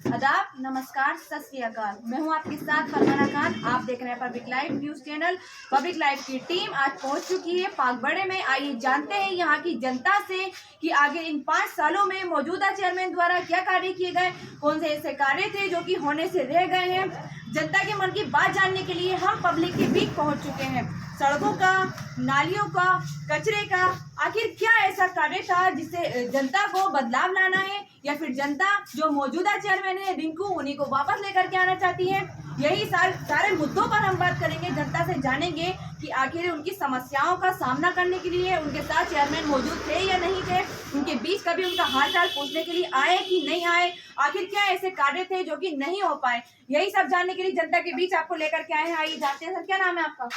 आदाब, नमस्कार, सत श्री अकाल। मैं हूं आपके साथ फरमाना खान। आप देख रहे हैं public live news channel. Public live की टीम आज पहुंच चुकी है पागबड़े में। आइए जानते हैं यहां की जनता से कि आगे इन 5 सालों में मौजूदा चेयरमैन द्वारा क्या कार्य किए गए, कौन से ऐसे कार्य थे जो कि होने से रह गए हैं। जनता के मन की बात जानने के लिए हम पब्लिक के बीच पहुंच चुके हैं। सड़कों का, नालियों का, कचरे का, आखिर क्या ऐसा कार्य था जिससे जनता को बदलाव लाना है, या फिर जनता जो मौजूदा चेयरमैन है रिंकू उन्हीं को वापस लेकर के आना चाहती है। यही सारे मुद्दों पर हम बात करेंगे, जनता से जानेंगे कि आखिर उनकी समस्याओं का सामना करने के लिए उनके साथ चेयरमैन मौजूद थे या नहीं थे, उनके बीच कभी उनका हाल चाल पूछने के लिए आए कि नहीं आए, आखिर क्या ऐसे कार्य थे जो कि नहीं हो पाए। यही सब जानने के लिए जनता के बीच आपको लेकर के आए हैं। आइए जानते हैं। सर, क्या नाम है आपका?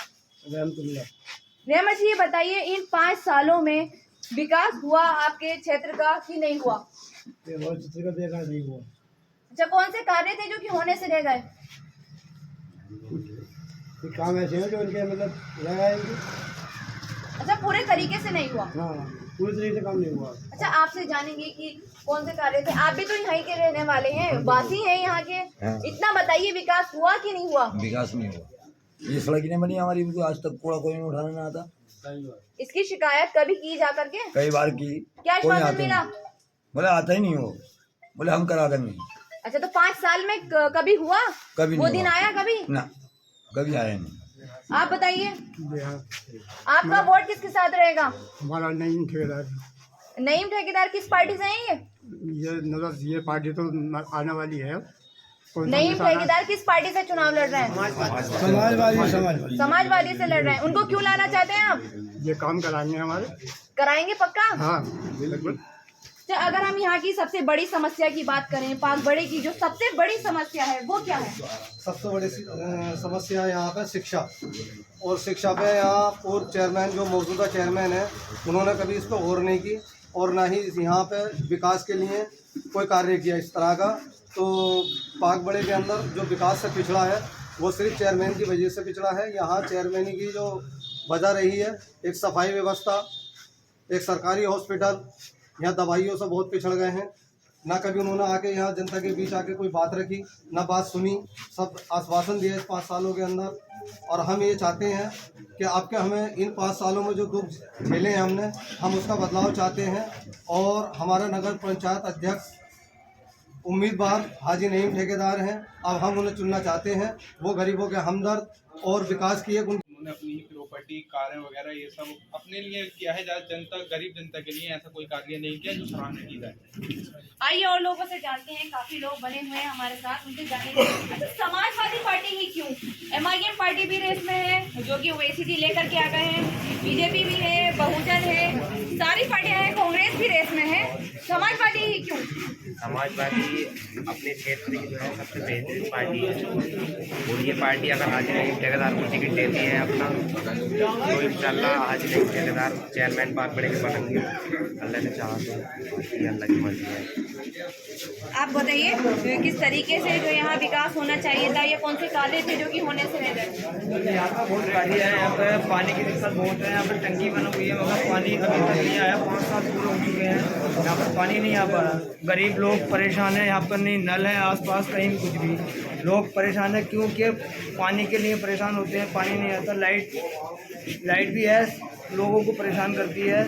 रहमत जी, ये बताइए इन 5 सालों में विकास हुआ आपके क्षेत्र का कि नहीं हुआ? नहीं हुआ। अच्छा, कौन से कार्य थे जो कि होने से रह गए? काम ऐसे हैं जो उनके मतलब लगाएंगे। अच्छा, पूरे तरीके से नहीं हुआ? हाँ, पूरी तरीके से काम नहीं हुआ। अच्छा, आपसे जानेंगे कि कौन से कार्य थे। आप भी तो यहीं के रहने वाले हैं, वासी हैं यहाँ के। हाँ। इतना बताइए, विकास हुआ कि नहीं हुआ? विकास नहीं हुआ। ये सड़क नहीं बनी हमारी, आज तक कूड़ा कोई नहीं उठाना ना आता। इसकी शिकायत कभी की जा करके? कई बार की। क्या कोई आश्वासन आता मिला? नहीं। बोले आता ही नहीं हो, बोले हम करा देंगे। अच्छा, तो 5 साल में कभी हुआ? कभी वो नहीं दिन हुआ। आया कभी? ना, कभी आया नहीं। आप बताइए, हाँ। आपका वोट किसके साथ रहेगा? हमारा नईम ठेकेदार। नईम ठेकेदार किस पार्टी से हैं ये पार्टी तो आने वाली है। नईम ठेकेदार किस पार्टी से चुनाव लड़ रहे हैं? समाजवादी से लड़ रहे हैं। उनको क्यों लाना चाहते हैं आप? ये काम कराएंगे हमारे। कराएंगे पक्का? हाँ, बिल्कुल। तो अगर हम यहाँ की सबसे बड़ी समस्या की बात करें, पागबड़े की जो सबसे बड़ी समस्या है वो क्या है? सबसे बड़ी समस्या यहाँ पे शिक्षा, और शिक्षा पे यहाँ पूर्व चेयरमैन जो मौजूदा चेयरमैन है उन्होंने कभी इस पर गौर नहीं की, और ना ही यहाँ पे विकास के लिए कोई कार्य किया इस तरह का। तो पागबड़े के अंदर जो विकास से पिछड़ा है वो सिर्फ चेयरमैन की वजह से पिछड़ा है। यहाँ चेयरमैनी की जो वजह रही है, एक सफाई व्यवस्था, एक सरकारी हॉस्पिटल, यहाँ दवाइयों से बहुत पिछड़ गए हैं। ना कभी उन्होंने आके यहाँ जनता के बीच आके कोई बात रखी, ना बात सुनी, सब आश्वासन दिए इस 5 सालों के अंदर। और हम ये चाहते हैं कि आपके हमें इन 5 सालों में जो दुख झेले हैं हमने, हम उसका बदलाव चाहते हैं। और हमारा नगर पंचायत अध्यक्ष उम्मीदवार हाजी नईम ठेकेदार हैं, अब हम उन्हें चुनना चाहते हैं। वो गरीबों के हमदर्द और विकास की उन्होंने अपनी प्रॉपर्टी, कारें वगैरह ये सब अपने लिए किया है, ज़्यादा जनता, गरीब जनता के लिए ऐसा कोई कार्य नहीं किया जो सराहना की जाए। आइए और लोगों से जानते हैं। काफी लोग बने हुए हैं हमारे साथ, उनसे जानेंगे। अच्छा, समाजवादी पार्टी ही क्यों? MIM पार्टी भी रेस में है जो कि ओवैसी लेकर के आ गए हैं, BJP भी है, बहुजन है, सारी पार्टियां हैं, कांग्रेस भी रेस में है। समाजवादी ही क्यों? समाजवादी अपने क्षेत्र की जो है सबसे बेहतरीन पार्टी है, और ये पार्टी अगर हाजी नईम ठेकेदार को टिकट देती है अपना, तो इंशाल्लाह हाजी नईम ठेकेदार चेयरमैन पागबड़े के बनेंगे। अल्लाह ने चाहा तो, ये अल्लाह की मर्जी है। आप बताइए किस तरीके से जो यहाँ विकास होना चाहिए था, या कौन से कार्य थे जो कि होने से रह गए? यहाँ पर बहुत कार्य है, यहाँ पर पानी की दिक्कत बहुत है। यहाँ पर टंकी बनी हुई है मगर पानी अभी तक नहीं आया। 5 साल पूरे हो चुके हैं, यहाँ पर पानी नहीं आ पा रहा। गरीब लोग परेशान हैं, यहाँ पर नहीं नल है आसपास कहीं कुछ भी। लोग परेशान है क्योंकि पानी के लिए परेशान होते हैं, पानी नहीं आता। लाइट भी है, लोगों को परेशान करती है।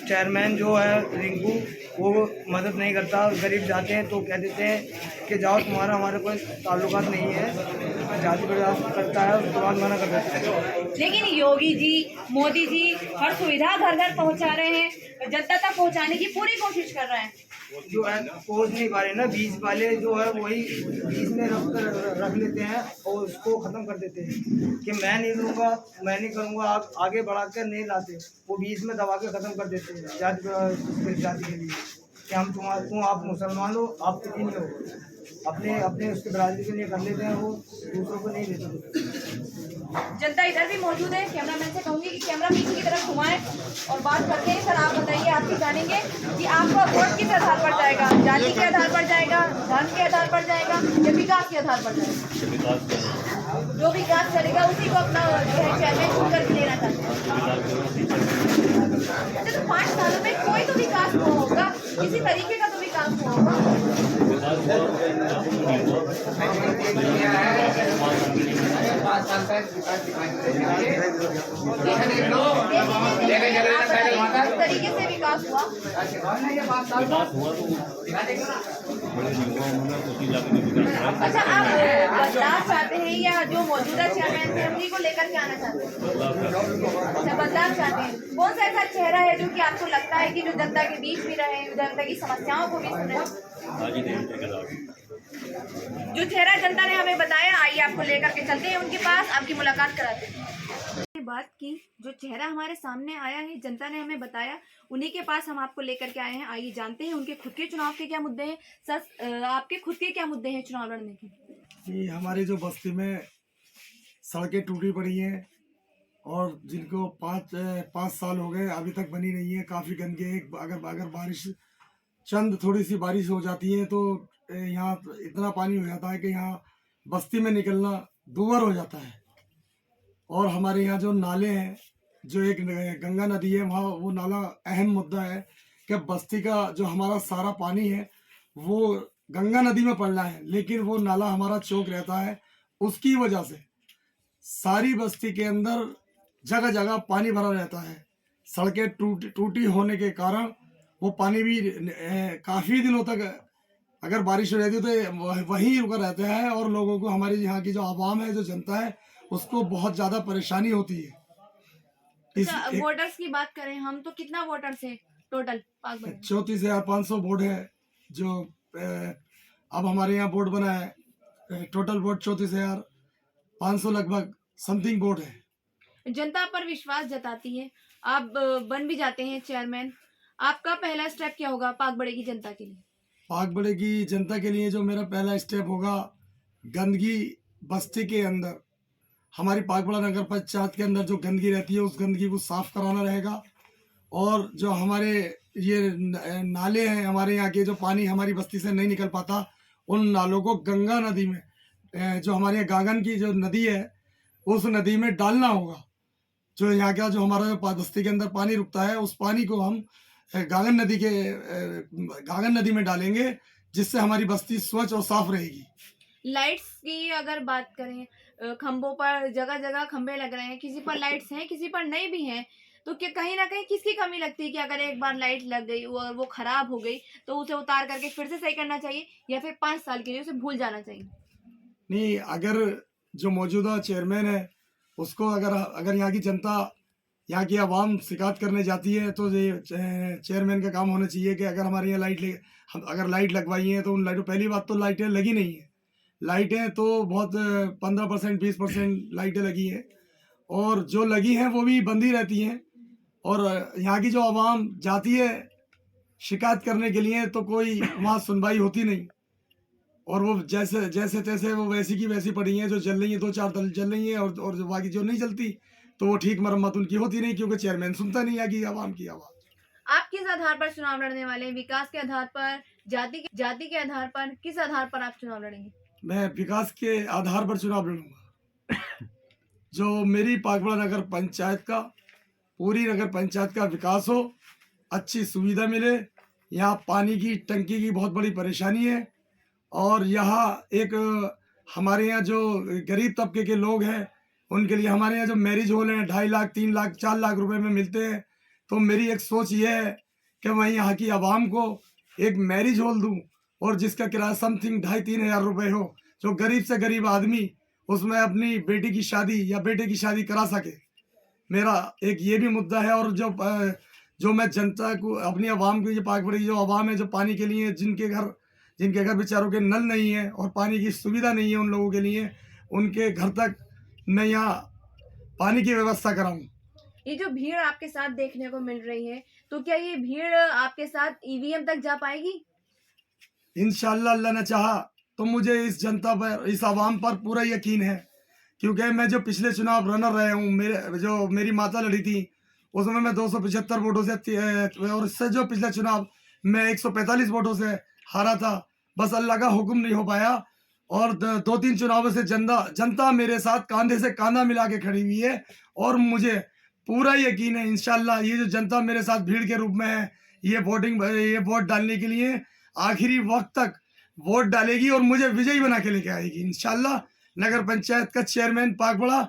चेयरमैन जो है रिंकू, वो मदद नहीं करता। गरीब जाते हैं तो कह देते हैं कि जाओ, तुम्हारा हमारे कोई ताल्लुकात नहीं है, जाति बर्दाश्त करता है, उसके बाद मना कर देते हैं। लेकिन योगी जी, मोदी जी हर सुविधा घर घर पहुंचा रहे हैं, जनता तक पहुंचाने की पूरी कोशिश कर रहे हैं। जो है पहुँच नहीं पा रहे ना, बीज वाले जो है वही बीज में रख लेते हैं और उसको ख़त्म कर देते हैं कि मैं नहीं दूंगा, मैं नहीं करूंगा, आप आगे बढ़ा कर नहीं लाते। वो बीज में दबा के ख़त्म कर देते हैं जाति के लिए कि हम आप मुसलमान हो, आप किसी नहीं हो। अपने उसके बरादरी के लिए कर लेते हैं, वो दूसरों को नहीं देते। जनता इधर भी मौजूद है। कैमरामैन से कहूंगी कि कैमरा पीछे की तरफ घुमाएं और बात करते हैं। सर, आप बताइए, आपसे जानेंगे कि आपका वोट किस आधार पर जाएगा? जाति के आधार पर जाएगा, धर्म के आधार पर जाएगा, या विकास के आधार पर जाएगा? जो विकास करेगा उसी को अपना चेयरमैन चुन कर लेना चाहते हैं। अच्छा, तो 5 सालों में कोई तो विकास होगा, किसी तरीके का तो विकास हुआ होगा। किस तरीके से विकास हुआ? अच्छा, आप बदलाव चाहते हैं या जो मौजूदा चेयरमैन थे उन्हीं को लेकर के आना चाहते हैं? अच्छा, बदलाव चाहते हैं। कौन सा ऐसा चेहरा है जो कि आपको लगता है कि जो जनता के बीच भी रहे, जनता की समस्याओं को भी सुने? जो चेहरा जनता ने हमें बताया, आइए आपको लेकर के चलते हैं उनके पास, आपकी मुलाकात कराते हैं। बात की जो चेहरा हमारे सामने आया है, जनता ने हमें बताया, उन्हीं के पास हम आपको लेकर के आए हैं। आइए जानते हैं उनके खुद के चुनाव के क्या मुद्दे हैं। सर, आपके खुद के क्या मुद्दे हैं चुनाव लड़ने के? कि हमारी जो बस्ती में सड़कें टूटी पड़ी हैं और जिनको पाँच साल हो गए अभी तक बनी नहीं है, काफ़ी गंदगी है। अगर बारिश थोड़ी सी बारिश हो जाती है तो यहाँ इतना पानी हो जाता है कि यहाँ बस्ती में निकलना दूभर हो जाता है। और हमारे यहाँ जो नाले हैं, जो एक गंगा नदी है, वहाँ वो नाला अहम मुद्दा है कि बस्ती का जो हमारा सारा पानी है वो गंगा नदी में पड़ना है, लेकिन वो नाला हमारा चौक रहता है। उसकी वजह से सारी बस्ती के अंदर जगह जगह पानी भरा रहता है। सड़कें टूटी होने के कारण वो पानी भी काफ़ी दिनों तक अगर बारिश हो रहती है तो वहीं रुका रहता है और लोगों को, हमारे यहाँ की जो आवाम है, जो जनता है, उसको बहुत ज़्यादा परेशानी होती है। वोटर्स की बात करें हम तो कितना वोटर्स है टोटल? 34,500 वोट है जो अब हमारे यहाँ बोर्ड बना है। टोटल वोट 34,500 लगभग समथिंग वोट है। जनता पर विश्वास जताती है, आप बन भी जाते हैं चेयरमैन। आपका पहला स्टेप क्या होगा पागबड़े की जनता के लिए? पागबड़े की जनता के लिए जो मेरा पहला स्टेप होगा, गंदगी बस्ती के अंदर, हमारी पागबड़ा नगर पंचायत के अंदर जो गंदगी रहती है उस गंदगी को साफ कराना रहेगा। और जो हमारे ये नाले हैं, हमारे यहाँ के जो पानी हमारी बस्ती से नहीं निकल पाता, उन नालों को गंगा नदी में, जो हमारे यहाँ गागन की जो नदी है, उस नदी में डालना होगा। जो यहाँ का जो हमारा बस्ती के अंदर पानी रुकता है, उस पानी को हम गागन नदी में डालेंगे, जिससे हमारी बस्ती स्वच्छ और साफ रहेगी। लाइट्स की अगर बात करें, खंभों पर जगह जगह खंभे लग रहे हैं, किसी पर लाइट्स हैं, किसी पर नहीं भी हैं, तो क्या कहीं ना कहीं किसकी कमी लगती है कि अगर एक बार लाइट लग गई और वो खराब हो गई तो उसे उतार करके फिर से सही करना चाहिए या फिर 5 साल के लिए उसे भूल जाना चाहिए? नहीं, अगर जो मौजूदा चेयरमैन है उसको अगर यहाँ की जनता, यहाँ की आवाम शिकायत करने जाती है तो ये चेयरमैन का काम होना चाहिए कि अगर हमारे यहाँ अगर लाइट लगवाई है तो उन लाइटों, पहली बात तो लाइटें लगी नहीं है। लाइटें तो बहुत 15% 20% लाइटें लगी हैं और जो लगी हैं वो भी बंद ही रहती हैं। और यहाँ की जो आवाम जाती है शिकायत करने के लिए तो कोई वहाँ सुनवाई होती नहीं, और वो जैसे तैसे वो वैसी की वैसी पड़ी हैं। जो जल रही हैं 2-4 जल रही हैं और जो बाकी जो नहीं जलती तो वो ठीक मरम्मत उनकी होती नहीं, क्योंकि चेयरमैन सुनता नहीं आगे आवाम की आवाज़। आप किस आधार पर चुनाव लड़ने वाले हैं? विकास के आधार पर, जाति के आधार पर, किस आधार पर आप चुनाव लड़ेंगे? मैं विकास के आधार पर चुनाव लड़ूंगा। जो मेरी पागबड़ा नगर पंचायत का, पूरी नगर पंचायत का विकास हो, अच्छी सुविधा मिले। यहाँ पानी की टंकी की बहुत बड़ी परेशानी है और यहाँ एक हमारे यहाँ जो गरीब तबके के लोग हैं उनके लिए हमारे यहाँ जो मैरिज हॉल हैं 2.5 लाख 3 लाख 4 लाख रुपए में मिलते हैं। तो मेरी एक सोच ये है कि मैं यहाँ की आवाम को एक मैरिज हॉल दूँ और जिसका किराया समथिंग 2,500-3 हज़ार रुपये हो, जो गरीब से गरीब आदमी उसमें अपनी बेटी की शादी या बेटे की शादी करा सके। मेरा एक ये भी मुद्दा है। और जो मैं जनता को, अपनी आवाम को, ये पागबड़ी की जो आवाम है, जो पानी के लिए जिनके घर बेचारों के नल नहीं है और पानी की सुविधा नहीं है, उन लोगों के लिए उनके घर तक मैं यहाँ पानी की व्यवस्था कराऊँ। ये जो भीड़ आपके साथ देखने को मिल रही है, तो क्या ये भीड़ आपके साथ ईवीएम तक जा पाएगी? इंशाअल्लाह, अल्लाह ने चाहा तो मुझे इस जनता पर, इस आवाम पर पूरा यकीन है, क्योंकि मैं जो पिछले चुनाव रनर रहे हूँ, मेरी माता लड़ी थी उसमें मैं 275 वोटों से, और इससे जो पिछले चुनाव मैं 145 वोटों से हारा था। बस अल्लाह का हुक्म नहीं हो पाया और 2-3 चुनावों से जनता मेरे साथ कांधे से कांधा मिला के खड़ी हुई है और मुझे पूरा यकीन है इंशाअल्लाह ये जो जनता मेरे साथ भीड़ के रूप में है, ये वोट डालने के लिए आखिरी वक्त तक वोट डालेगी और मुझे विजयी बना के लेके आएगी इंशाल्लाह। नगर पंचायत का चेयरमैन पाकबड़ा